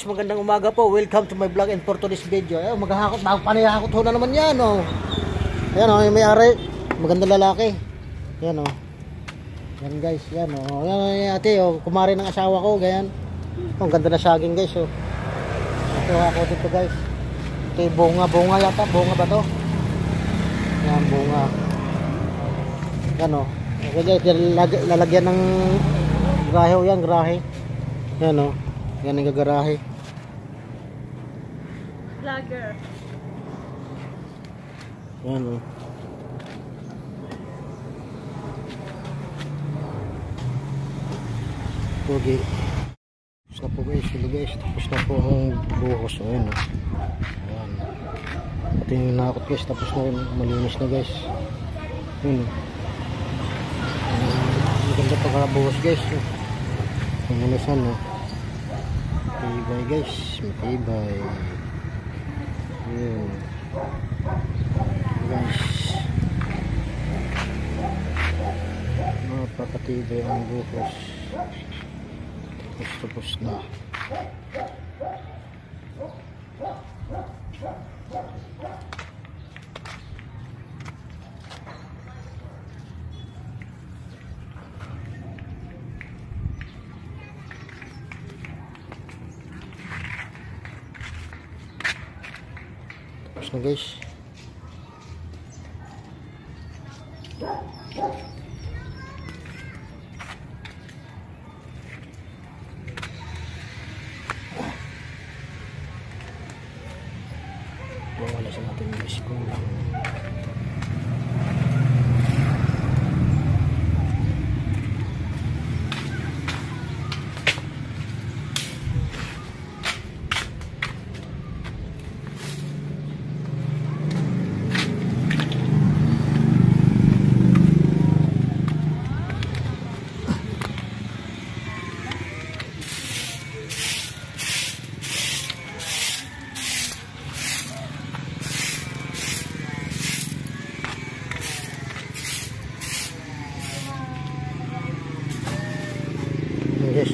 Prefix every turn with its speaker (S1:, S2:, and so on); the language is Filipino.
S1: Magandang umaga po. Welcome to my vlog and for today's video. Maghahakot, panihakot ho na naman yan, oh. Ayan, oh, yung may-ari. Magandang lalaki. Ayan, oh. Yan, guys. Yan, oh. Yan, ate, oh. Kumari ng asawa ko, ganyan. Oh, ang ganda na saging, guys, oh. Ito ako dito, guys. Ito yung bunga yata. Bunga ba to? Yan, bunga. Yan, oh. Okay, guys. Lalagyan ng grahe, oh. Yan, grahe. Yan, oh. Yan ang gagarahe.
S2: Vlogger.
S1: Yan, oh. Pogi. Tapos na po guys. Tapos na po ang buhos. O, yan, oh. Yan. Ito yung nakakot guys. Tapos na malinis na guys. Yan, oh. Maganda pagkabuhos guys. Ang mulisan, oh. Matibay guys, matibay. Yun guys, napakatibay ang buhos. Tapos na. Tapos na guys. Wala sa natin guys kung lang. Yes,